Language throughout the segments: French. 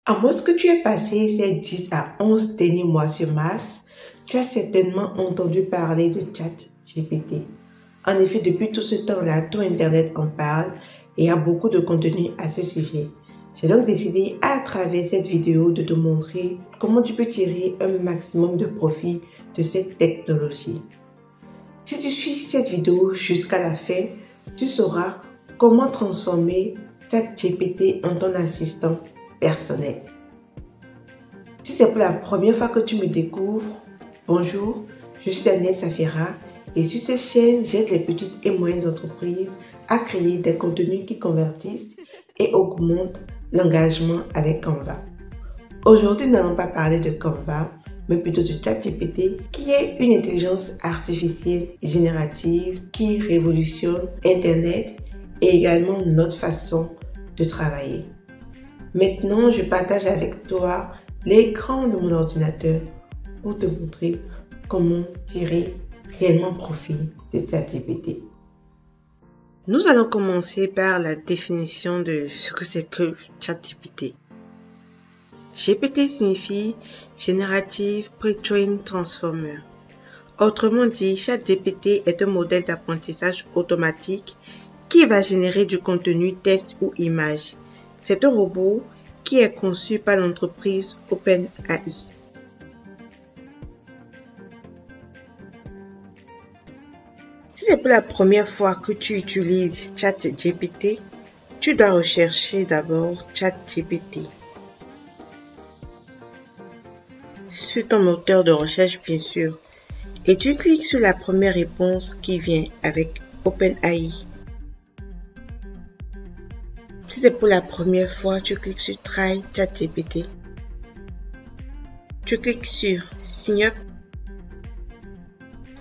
À moins que tu aies passé ces 10 à 11 derniers mois sur Mars, tu as certainement entendu parler de ChatGPT. En effet, depuis tout ce temps-là, tout Internet en parle et il y a beaucoup de contenu à ce sujet. J'ai donc décidé à travers cette vidéo de te montrer comment tu peux tirer un maximum de profit de cette technologie. Si tu suis cette vidéo jusqu'à la fin, tu sauras comment transformer ChatGPT en ton assistant personnel. Si c'est pour la première fois que tu me découvres, bonjour, je suis Danielle Safira et sur cette chaîne, j'aide les petites et moyennes entreprises à créer des contenus qui convertissent et augmentent l'engagement avec Canva. Aujourd'hui, nous n'allons pas parler de Canva, mais plutôt de ChatGPT, qui est une intelligence artificielle générative qui révolutionne Internet et également notre façon de travailler. Maintenant, je partage avec toi l'écran de mon ordinateur pour te montrer comment tirer réellement profit de ChatGPT. Nous allons commencer par la définition de ce que c'est que ChatGPT. GPT signifie Generative Pre-trained Transformer. Autrement dit, ChatGPT est un modèle d'apprentissage automatique qui va générer du contenu, texte ou image. C'est un robot qui est conçu par l'entreprise OpenAI. Si c'est pour la première fois que tu utilises ChatGPT, tu dois rechercher d'abord ChatGPT sur ton moteur de recherche, bien sûr, et tu cliques sur la première réponse qui vient avec OpenAI. Si c'est pour la première fois, tu cliques sur Try ChatGPT. Tu cliques sur Sign up.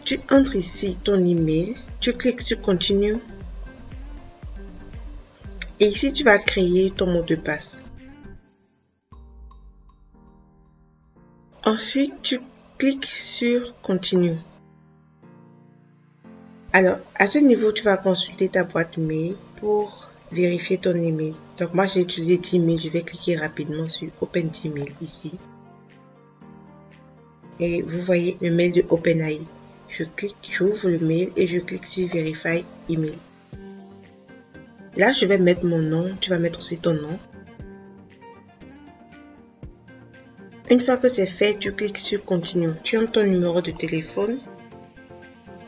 Tu entres ici ton email. Tu cliques sur Continue. Et ici, tu vas créer ton mot de passe. Ensuite, tu cliques sur Continue. Alors, à ce niveau, tu vas consulter ta boîte mail pour vérifier ton email. Donc, moi, j'ai utilisé Gmail. Je vais cliquer rapidement sur Open Gmail ici. Et vous voyez le mail de OpenAI. Je clique, j'ouvre le mail et je clique sur Verify Email. Là, je vais mettre mon nom. Tu vas mettre aussi ton nom. Une fois que c'est fait, tu cliques sur Continue. Tu entres ton numéro de téléphone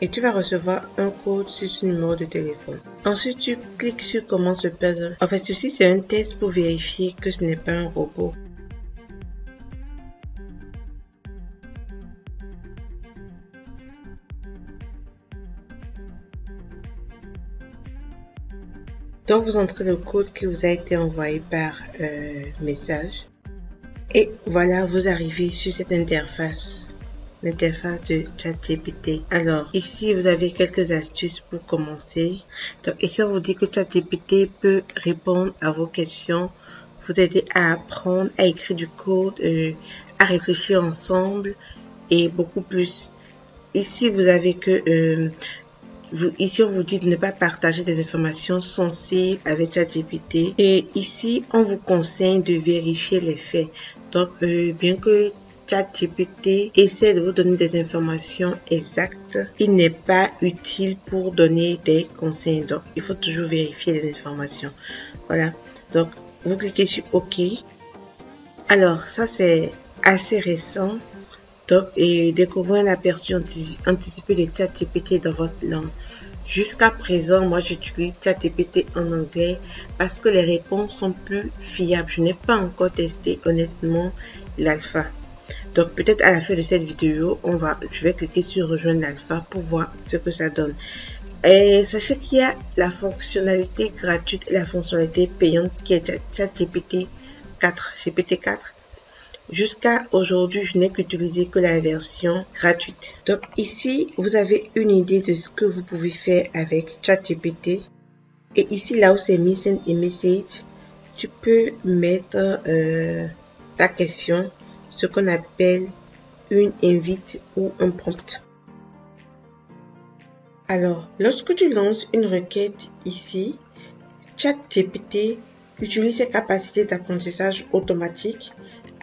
et tu vas recevoir un code sur ce numéro de téléphone. Ensuite, tu cliques sur Commence le puzzle. En fait, ceci, c'est un test pour vérifier que ce n'est pas un robot. Donc, vous entrez le code qui vous a été envoyé par message. Et voilà, vous arrivez sur cette interface, l'interface de ChatGPT. Alors, ici, vous avez quelques astuces pour commencer. Donc, ici, on vous dit que ChatGPT peut répondre à vos questions, vous aider à apprendre, à écrire du code, à réfléchir ensemble et beaucoup plus. Ici, vous avez que... ici, on vous dit de ne pas partager des informations sensibles avec ChatGPT. Et ici, on vous conseille de vérifier les faits. Donc, bien que ChatGPT essaie de vous donner des informations exactes, il n'est pas utile pour donner des conseils. Donc, il faut toujours vérifier les informations. Voilà. Donc, vous cliquez sur OK. Alors, ça, c'est assez récent. Donc, et découvrir un aperçu anticipé de ChatGPT dans votre langue. Jusqu'à présent, moi, j'utilise ChatGPT en anglais parce que les réponses sont plus fiables. Je n'ai pas encore testé honnêtement l'alpha. Donc, peut-être à la fin de cette vidéo, je vais cliquer sur rejoindre l'alpha pour voir ce que ça donne. Et sachez qu'il y a la fonctionnalité gratuite et la fonctionnalité payante qui est ChatGPT 4, GPT-4. Jusqu'à aujourd'hui, je n'ai qu'utilisé que la version gratuite. Donc ici, vous avez une idée de ce que vous pouvez faire avec ChatGPT. Et ici, là où c'est mis Send a Message, tu peux mettre ta question, ce qu'on appelle une invite ou un prompt. Alors, lorsque tu lances une requête ici, ChatGPT utilise ses capacités d'apprentissage automatique,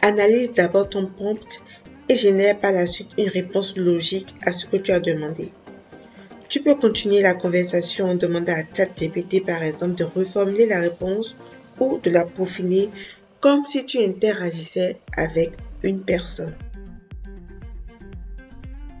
analyse d'abord ton prompt et génère par la suite une réponse logique à ce que tu as demandé. Tu peux continuer la conversation en demandant à ChatGPT par exemple de reformuler la réponse ou de la peaufiner comme si tu interagissais avec une personne.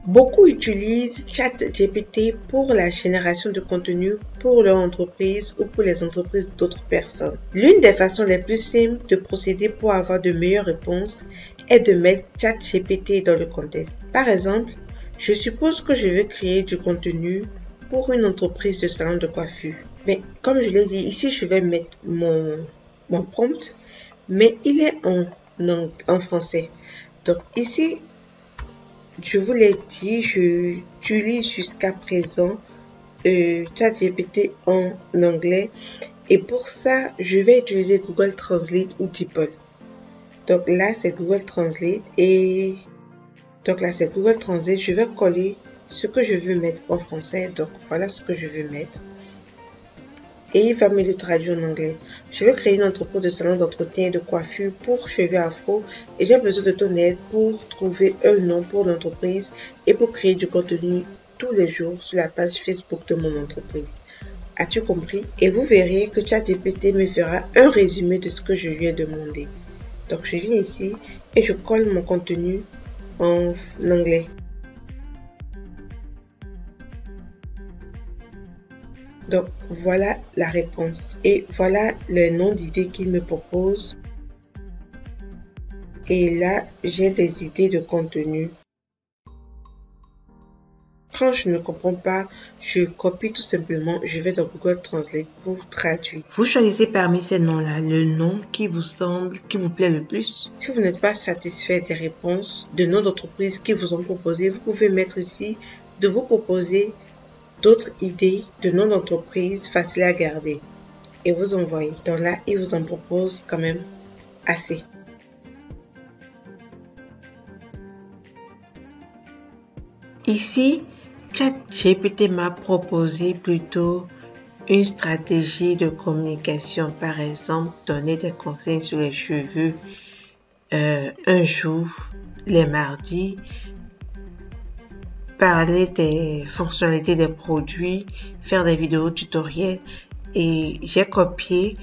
Beaucoup utilisent ChatGPT pour la génération de contenu pour leur entreprise ou pour les entreprises d'autres personnes. L'une des façons les plus simples de procéder pour avoir de meilleures réponses est de mettre ChatGPT dans le contexte. Par exemple, je suppose que je veux créer du contenu pour une entreprise de salon de coiffure. Mais comme je l'ai dit, ici je vais mettre mon prompt, mais il est en français. Donc ici, je vous l'ai dit, je utilise jusqu'à présent ChatGPT en anglais et pour ça, je vais utiliser Google Translate ou DeepL. Donc là, c'est Google Translate et je vais coller ce que je veux mettre en français. Donc voilà ce que je veux mettre. Et il va me le traduire en anglais. Je veux créer une entreprise de salon d'entretien et de coiffure pour cheveux afro et j'ai besoin de ton aide pour trouver un nom pour l'entreprise et pour créer du contenu tous les jours sur la page Facebook de mon entreprise. As-tu compris? Et vous verrez que ChatGPT me fera un résumé de ce que je lui ai demandé. Donc je viens ici et je colle mon contenu en anglais. Donc voilà la réponse et voilà le nom d'idée qu'il me propose. Et là, j'ai des idées de contenu. Quand je ne comprends pas, je copie tout simplement, je vais dans Google Translate pour traduire. Vous choisissez parmi ces noms-là le nom qui vous plaît le plus. Si vous n'êtes pas satisfait des réponses de noms d'entreprises qui vous ont proposé, vous pouvez mettre ici de vous proposer d'autres idées de noms d'entreprise faciles à garder et vous envoyez. Donc là, il vous en propose quand même assez. Ici, ChatGPT m'a proposé plutôt une stratégie de communication. Par exemple, donner des conseils sur les cheveux un jour, les mardis, parler des fonctionnalités des produits, faire des vidéos tutoriels et j'ai copié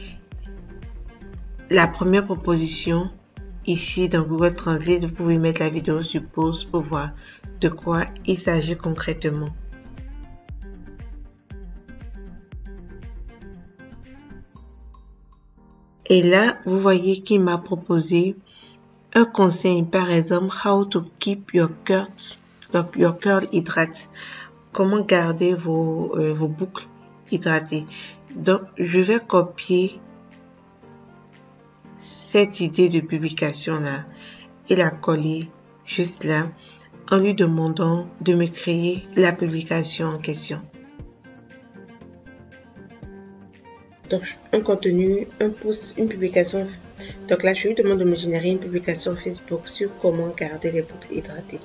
la première proposition ici dans Google Translate. Vous pouvez mettre la vidéo sur pause pour voir de quoi il s'agit concrètement. Et là, vous voyez qu'il m'a proposé un conseil, par exemple, how to keep your curl hydrated. Comment garder vos boucles hydratées. Donc, je vais copier cette idée de publication là et la coller juste là en lui demandant de me créer la publication en question. Donc, un contenu, un post, une publication. Donc là, je lui demande de me générer une publication Facebook sur comment garder les boucles hydratées.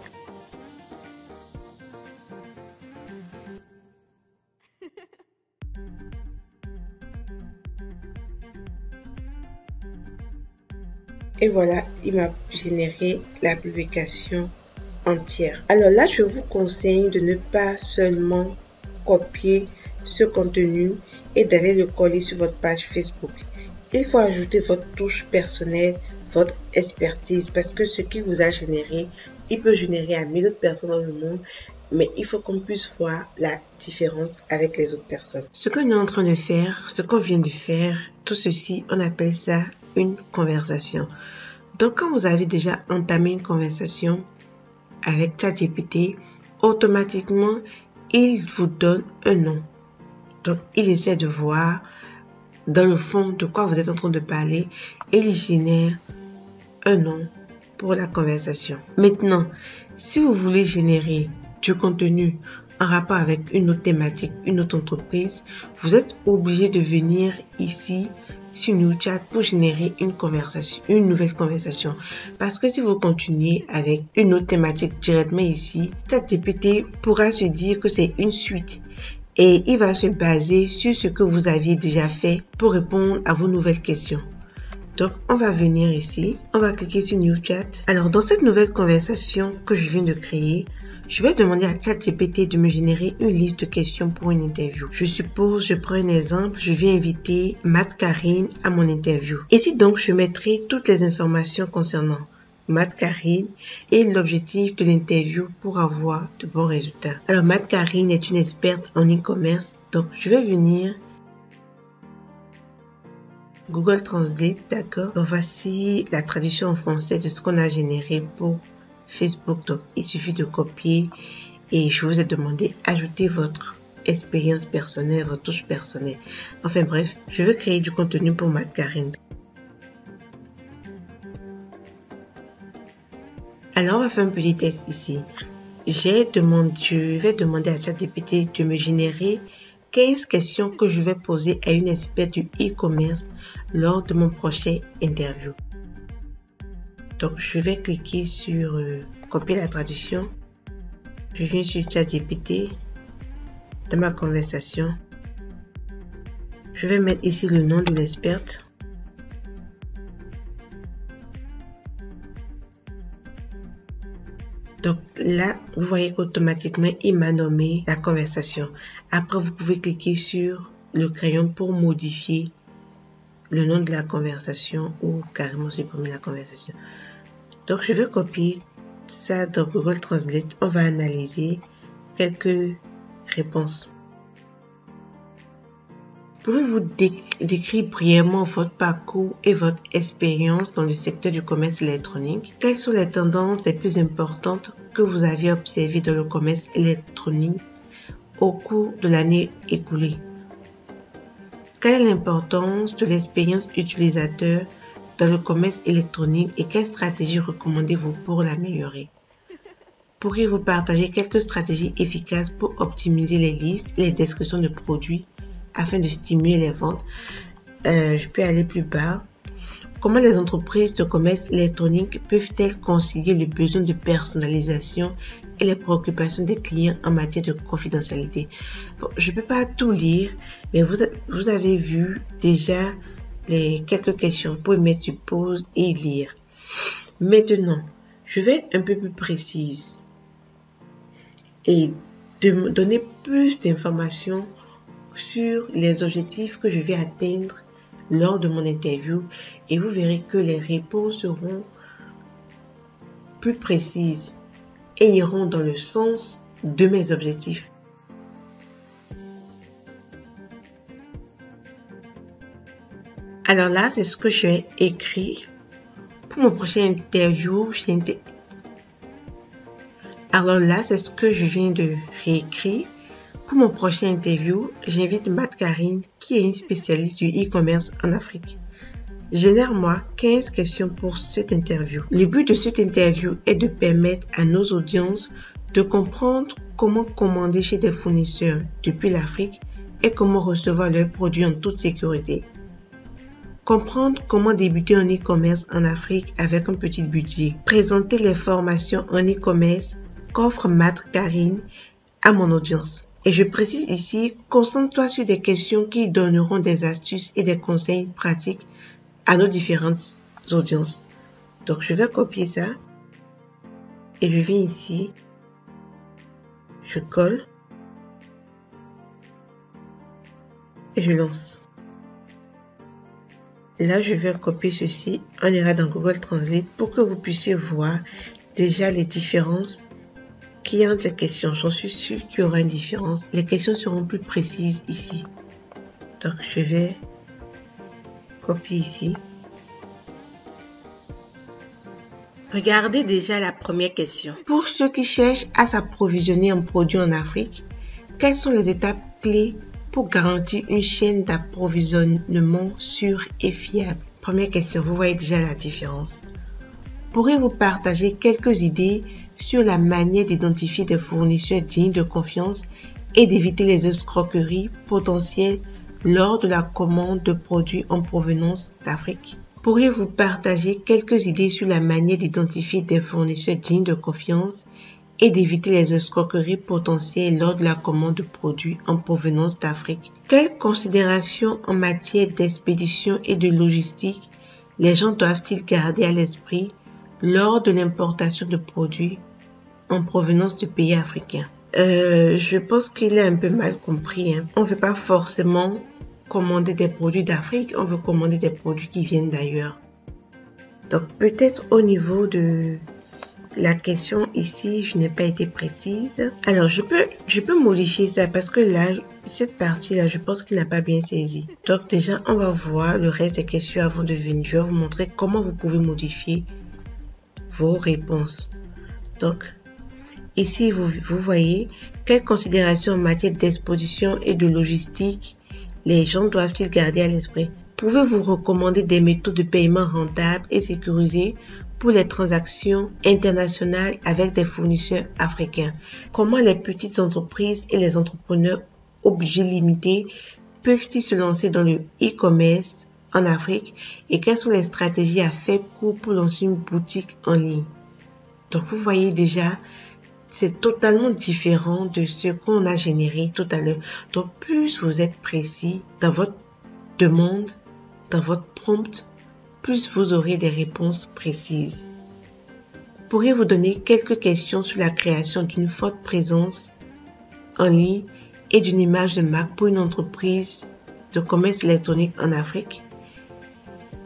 Et voilà, il m'a généré la publication entière. Alors là, je vous conseille de ne pas seulement copier ce contenu et d'aller le coller sur votre page Facebook. Il faut ajouter votre touche personnelle, votre expertise, parce que ce qui vous a généré, il peut générer à 1000 autres personnes dans le monde, mais il faut qu'on puisse voir la différence avec les autres personnes. Ce que nous sommes en train de faire, ce qu'on vient de faire, tout ceci, on appelle ça une conversation. Donc, quand vous avez déjà entamé une conversation avec ChatGPT, automatiquement, il vous donne un nom. Donc, il essaie de voir dans le fond de quoi vous êtes en train de parler et il génère un nom pour la conversation. Maintenant, si vous voulez générer du contenu en rapport avec une autre thématique, une autre entreprise, vous êtes obligé de venir ici sur NewChat pour générer une conversation, une nouvelle conversation. Parce que si vous continuez avec une autre thématique directement ici, ChatGPT pourra se dire que c'est une suite et il va se baser sur ce que vous aviez déjà fait pour répondre à vos nouvelles questions. Donc, on va venir ici, on va cliquer sur New Chat. Alors, dans cette nouvelle conversation que je viens de créer, je vais demander à ChatGPT de me générer une liste de questions pour une interview. Je suppose, je prends un exemple, je vais inviter Matt Karine à mon interview. Ici donc, je mettrai toutes les informations concernant Matt Karine et l'objectif de l'interview pour avoir de bons résultats. Alors, Matt Karine est une experte en e-commerce, donc je vais venir Google Translate, d'accord. Donc, voici la traduction en français de ce qu'on a généré pour Facebook. Donc, il suffit de copier et je vous ai demandé ajouter votre expérience personnelle, votre touche personnelle. Enfin bref, je veux créer du contenu pour Matt Karine. Alors, on va faire un petit test ici. Je vais demander à ChatGPT de me générer 15 questions que je vais poser à une experte du e-commerce lors de mon prochain interview. Donc, je vais cliquer sur copier la traduction. Je viens sur ChatGPT. Dans ma conversation, je vais mettre ici le nom de l'experte. Donc là, vous voyez qu'automatiquement, il m'a nommé la conversation. Après, vous pouvez cliquer sur le crayon pour modifier le nom de la conversation ou carrément supprimer la conversation. Donc, je vais copier ça dans Google Translate. On va analyser quelques réponses. Pouvez-vous décrire brièvement votre parcours et votre expérience dans le secteur du commerce électronique? Quelles sont les tendances les plus importantes que vous avez observées dans le commerce électronique au cours de l'année écoulée? Quelle est l'importance de l'expérience utilisateur dans le commerce électronique et quelles stratégies recommandez-vous pour l'améliorer? Pourriez-vous partager quelques stratégies efficaces pour optimiser les listes et les descriptions de produits afin de stimuler les ventes? Je peux aller plus bas. Comment les entreprises de commerce électronique peuvent-elles concilier le besoin de personnalisation et les préoccupations des clients en matière de confidentialité? Bon, je ne peux pas tout lire, mais vous avez vu déjà les quelques questions. Vous pouvez mettre sur pause et lire. Maintenant, je vais être un peu plus précise et de me donner plus d'informations sur les objectifs que je vais atteindre lors de mon interview et vous verrez que les réponses seront plus précises et iront dans le sens de mes objectifs. Alors là, c'est ce que j'ai écrit pour mon prochain interview. Alors là, c'est ce que je viens de réécrire. Pour mon prochain interview, j'invite Matt Karine, qui est une spécialiste du e-commerce en Afrique. Génère-moi 15 questions pour cette interview. Le but de cette interview est de permettre à nos audiences de comprendre comment commander chez des fournisseurs depuis l'Afrique et comment recevoir leurs produits en toute sécurité. Comprendre comment débuter en e-commerce en Afrique avec un petit budget. Présenter les formations en e-commerce qu'offre Matt Karine à mon audience. Et je précise ici, concentre-toi sur des questions qui donneront des astuces et des conseils pratiques à nos différentes audiences. Donc, je vais copier ça. Et je viens ici. Je colle. Et je lance. Là, je vais copier ceci. On ira dans Google Translate pour que vous puissiez voir déjà les différences qu'il y a entre les questions. J'en suis sûre qu'il y aura une différence. Les questions seront plus précises ici. Donc, je vais copier ici. Regardez déjà la première question. Pour ceux qui cherchent à s'approvisionner en produits en Afrique, quelles sont les étapes clés pour garantir une chaîne d'approvisionnement sûre et fiable? Première question, vous voyez déjà la différence. Pourriez-vous partager quelques idées sur la manière d'identifier des fournisseurs dignes de confiance et d'éviter les escroqueries potentielles lors de la commande de produits en provenance d'Afrique? Pourriez-vous partager quelques idées sur la manière d'identifier des fournisseurs dignes de confiance et d'éviter les escroqueries potentielles lors de la commande de produits en provenance d'Afrique? Quelles considérations en matière d'expédition et de logistique les gens doivent-ils garder à l'esprit lors de l'importation de produits en provenance de pays africains? Je pense qu'il a un peu mal compris. On ne veut pas forcément commander des produits d'Afrique, on veut commander des produits qui viennent d'ailleurs. Donc peut-être au niveau de la question ici, je n'ai pas été précise. Alors je peux modifier ça parce que là, cette partie-là, je pense qu'il n'a pas bien saisi. Donc déjà, on va voir le reste des questions avant de venir. Je vais vous montrer comment vous pouvez modifier vos réponses. Donc ici, vous voyez quelles considérations en matière d'exposition et de logistique les gens doivent-ils garder à l'esprit? Pouvez-vous recommander des méthodes de paiement rentables et sécurisées pour les transactions internationales avec des fournisseurs africains? Comment les petites entreprises et les entrepreneurs obligés limités peuvent-ils se lancer dans le e-commerce en Afrique? Et quelles sont les stratégies à faible coût pour lancer une boutique en ligne? Donc vous voyez déjà, c'est totalement différent de ce qu'on a généré tout à l'heure. Donc, plus vous êtes précis dans votre demande, dans votre prompt, plus vous aurez des réponses précises. Pourriez-vous donner quelques questions sur la création d'une forte présence en ligne et d'une image de marque pour une entreprise de commerce électronique en Afrique?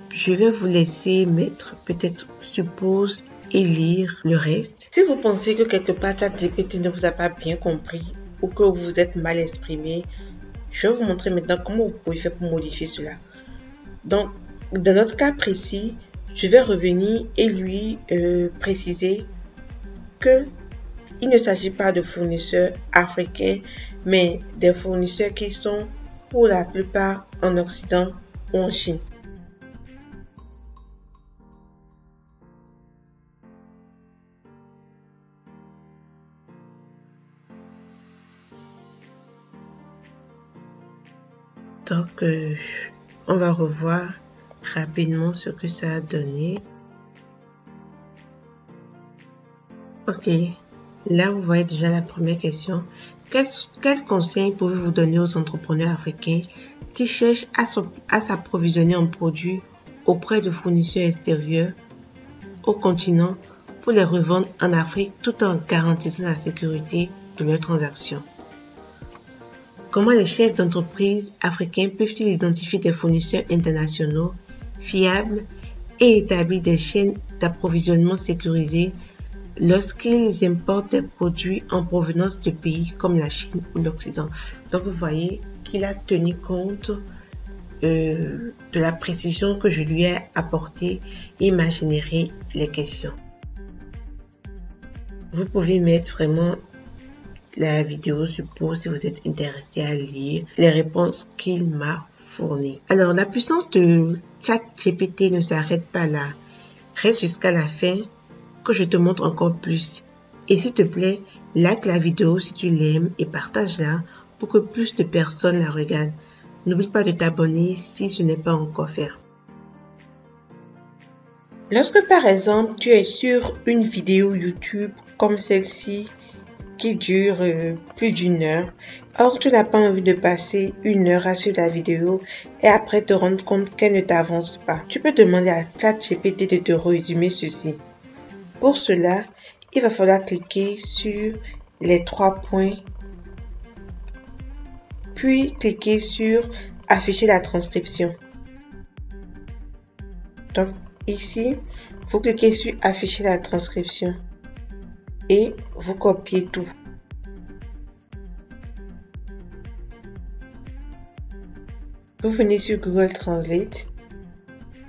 Je vais vous laisser mettre peut-être sur pause et lire le reste. Si vous pensez que quelque part ChatGPT ne vous a pas bien compris ou que vous vous êtes mal exprimé, je vais vous montrer maintenant comment vous pouvez faire pour modifier cela. Donc, dans notre cas précis, je vais revenir et lui préciser que il ne s'agit pas de fournisseurs africains, mais des fournisseurs qui sont pour la plupart en Occident ou en Chine. Donc, on va revoir rapidement ce que ça a donné. Ok, là vous voyez déjà la première question. Quel conseil pouvez-vous donner aux entrepreneurs africains qui cherchent à s'approvisionner en produits auprès de fournisseurs extérieurs au continent pour les revendre en Afrique tout en garantissant la sécurité de leurs transactions? Comment les chefs d'entreprise africains peuvent-ils identifier des fournisseurs internationaux fiables et établir des chaînes d'approvisionnement sécurisées lorsqu'ils importent des produits en provenance de pays comme la Chine ou l'Occident? Donc vous voyez qu'il a tenu compte de la précision que je lui ai apportée et m'a généré les questions. Vous pouvez mettre vraiment la vidéo sur pause si vous êtes intéressé à lire les réponses qu'il m'a fournies. Alors, la puissance de ChatGPT ne s'arrête pas là. Reste jusqu'à la fin que je te montre encore plus. Et s'il te plaît, like la vidéo si tu l'aimes et partage-la pour que plus de personnes la regardent. N'oublie pas de t'abonner si ce n'est pas encore fait. Lorsque par exemple tu es sur une vidéo YouTube comme celle-ci qui dure plus d'une heure, or tu n'as pas envie de passer une heure à suivre la vidéo et après te rendre compte qu'elle ne t'avance pas, tu peux demander à ChatGPT de te résumer ceci. Pour cela, il va falloir cliquer sur les 3 points, puis cliquer sur afficher la transcription. Donc ici, vous cliquez sur afficher la transcription et vous copiez tout. Vous venez sur Google Translate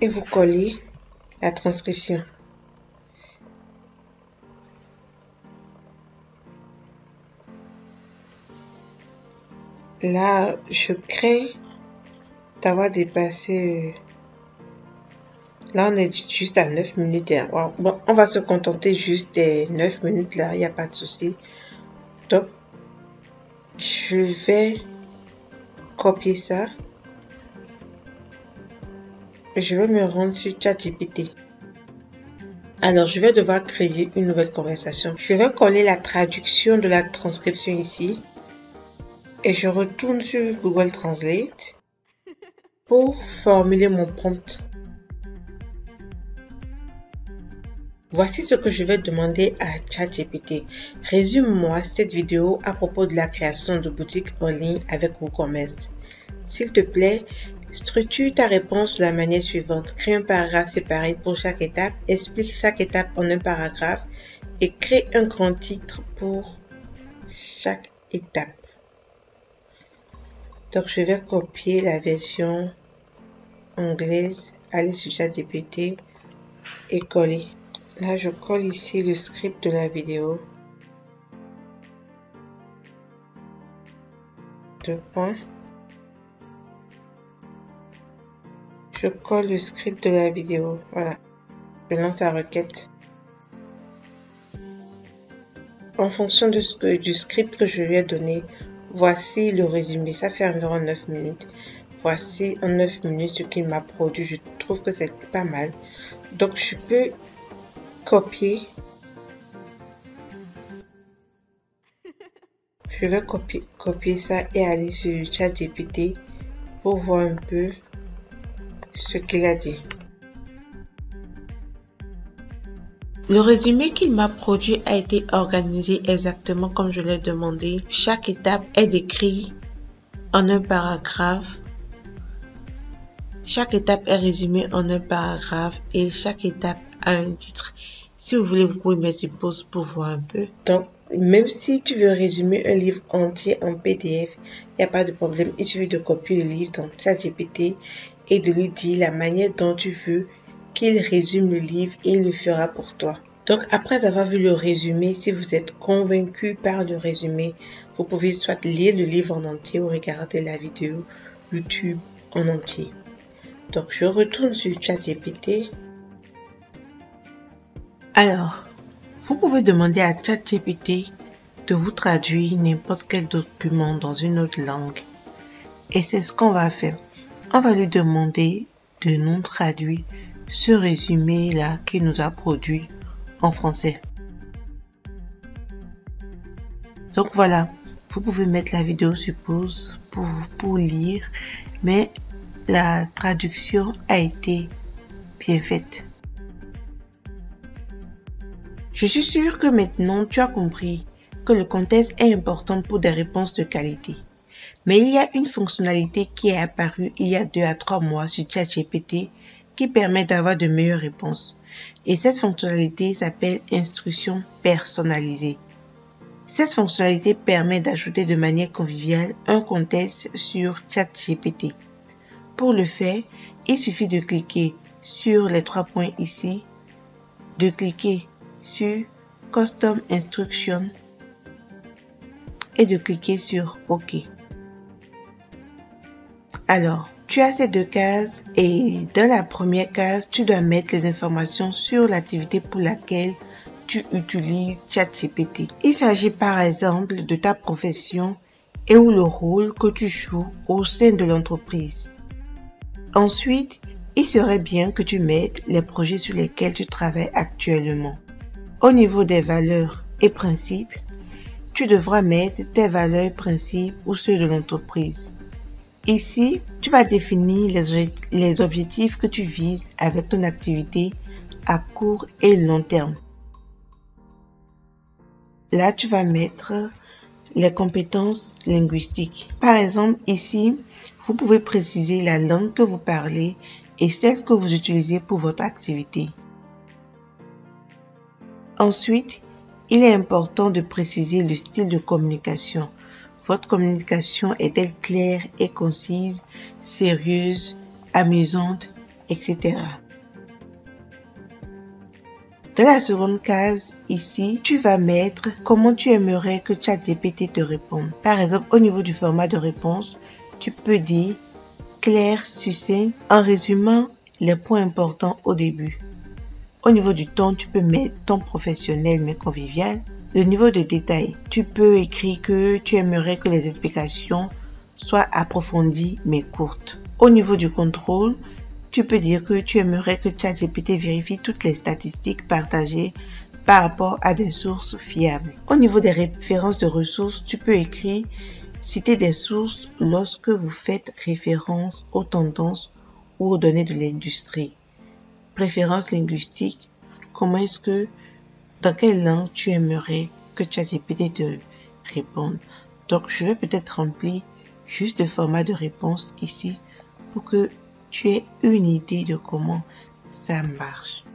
et vous collez la transcription. Là, je crains d'avoir dépassé. Là, on est juste à 9 minutes. Wow. Bon, on va se contenter juste des 9 minutes là, il n'y a pas de souci. Donc, je vais copier ça. Je vais me rendre sur ChatGPT. Alors, je vais devoir créer une nouvelle conversation. Je vais coller la traduction de la transcription ici. Et je retourne sur Google Translate pour formuler mon prompt. Voici ce que je vais demander à ChatGPT. Résume-moi cette vidéo à propos de la création de boutiques en ligne avec WooCommerce. S'il te plaît, structure ta réponse de la manière suivante. Crée un paragraphe séparé pour chaque étape, explique chaque étape en un paragraphe et crée un grand titre pour chaque étape. Donc, je vais copier la version anglaise, aller sur ChatGPT et coller. Là, je colle ici le script de la vidéo. 2 points. Je colle le script de la vidéo. Voilà. Je lance la requête. En fonction du script que je lui ai donné, voici le résumé. Ça fait environ 9 minutes. Voici en 9 minutes ce qu'il m'a produit. Je trouve que c'est pas mal. Donc, je peux copier. Je vais copier ça et aller sur ChatGPT pour voir un peu ce qu'il a dit. Le résumé qu'il m'a produit a été organisé exactement comme je l'ai demandé. Chaque étape est décrite en un paragraphe. Chaque étape est résumée en un paragraphe et chaque étape a un titre. Si vous voulez, vous pouvez mettre sur pause pour voir un peu. Donc, même si tu veux résumer un livre entier en PDF, il n'y a pas de problème. Il suffit de copier le livre dans ChatGPT et de lui dire la manière dont tu veux qu'il résume le livre et il le fera pour toi. Donc, après avoir vu le résumé, si vous êtes convaincu par le résumé, vous pouvez soit lire le livre en entier ou regarder la vidéo YouTube en entier. Donc, je retourne sur ChatGPT. Alors, vous pouvez demander à ChatGPT de vous traduire n'importe quel document dans une autre langue. Et c'est ce qu'on va faire. On va lui demander de nous traduire ce résumé-là qu'il nous a produit en français. Donc voilà, vous pouvez mettre la vidéo sur pause pour lire, mais la traduction a été bien faite. Je suis sûre que maintenant tu as compris que le contexte est important pour des réponses de qualité. Mais il y a une fonctionnalité qui est apparue il y a 2 à 3 mois sur ChatGPT qui permet d'avoir de meilleures réponses. Et cette fonctionnalité s'appelle instruction personnalisée. Cette fonctionnalité permet d'ajouter de manière conviviale un contexte sur ChatGPT. Pour le faire, il suffit de cliquer sur les 3 points ici, de cliquer sur Custom Instruction et de cliquer sur OK. Alors, tu as ces 2 cases et dans la première case, tu dois mettre les informations sur l'activité pour laquelle tu utilises ChatGPT. Il s'agit par exemple de ta profession et ou le rôle que tu joues au sein de l'entreprise. Ensuite, il serait bien que tu mettes les projets sur lesquels tu travailles actuellement. Au niveau des valeurs et principes, tu devras mettre tes valeurs et principes ou ceux de l'entreprise. Ici, tu vas définir les objectifs que tu vises avec ton activité à court et long terme. Là, tu vas mettre les compétences linguistiques. Par exemple, ici, vous pouvez préciser la langue que vous parlez et celle que vous utilisez pour votre activité. Ensuite, il est important de préciser le style de communication. Votre communication est-elle claire et concise, sérieuse, amusante, etc. Dans la seconde case, ici, tu vas mettre comment tu aimerais que ChatGPT te réponde. Par exemple, au niveau du format de réponse, tu peux dire clair, succinct, en résumant les points importants au début. Au niveau du ton, tu peux mettre ton professionnel mais convivial. Le niveau de détail, tu peux écrire que tu aimerais que les explications soient approfondies mais courtes. Au niveau du contrôle, tu peux dire que tu aimerais que ChatGPT vérifie toutes les statistiques partagées par rapport à des sources fiables. Au niveau des références de ressources, tu peux écrire « Citer des sources lorsque vous faites référence aux tendances ou aux données de l'industrie. » Préférences linguistiques, dans quelle langue tu aimerais que ChatGPT te réponde. Donc, je vais peut-être remplir juste le format de réponse ici pour que tu aies une idée de comment ça marche.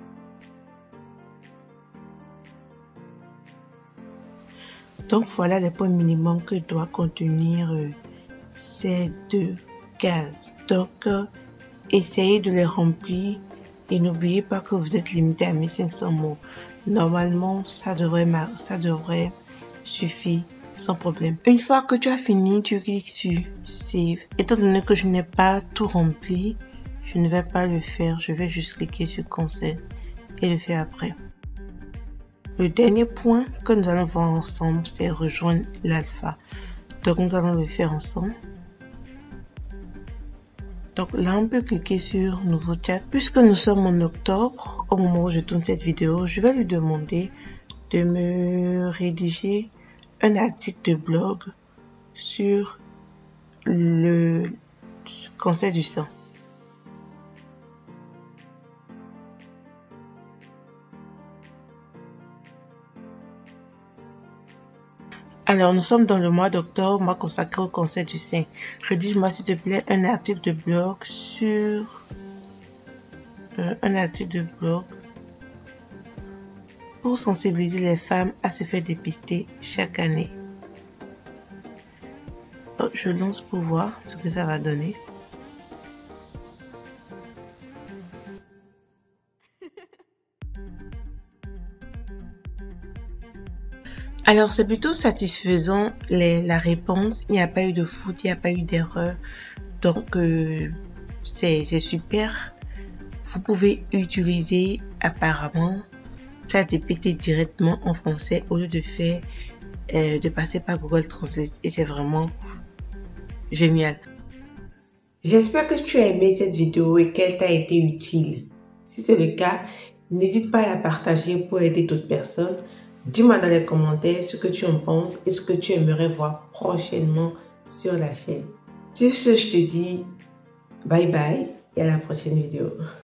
Donc, voilà les points minimums que doit contenir ces deux cases. Donc, essayez de les remplir et n'oubliez pas que vous êtes limité à 1500 mots. Normalement, ça devrait suffire sans problème. Une fois que tu as fini, tu cliques sur Save. Étant donné que je n'ai pas tout rempli, je ne vais pas le faire. Je vais juste cliquer sur Cancel et le faire après. Le dernier point que nous allons voir ensemble, c'est rejoindre l'alpha. Donc, nous allons le faire ensemble. Donc là, on peut cliquer sur Nouveau chat. Puisque nous sommes en octobre, au moment où je tourne cette vidéo, je vais lui demander de me rédiger un article de blog sur le cancer du sein. Alors, nous sommes dans le mois d'octobre, mois consacré au cancer du sein. Rédige-moi, s'il te plaît, un article de blog sur... pour sensibiliser les femmes à se faire dépister chaque année. Je lance pour voir ce que ça va donner. Alors, c'est plutôt satisfaisant la réponse. Il n'y a pas eu de faute, il n'y a pas eu d'erreur. Donc, c'est super. Vous pouvez utiliser apparemment ChatGPT directement en français au lieu de passer par Google Translate. Et c'est vraiment génial. J'espère que tu as aimé cette vidéo et qu'elle t'a été utile. Si c'est le cas, n'hésite pas à la partager pour aider d'autres personnes. Dis-moi dans les commentaires ce que tu en penses et ce que tu aimerais voir prochainement sur la chaîne. Sur ce, je te dis bye bye et à la prochaine vidéo.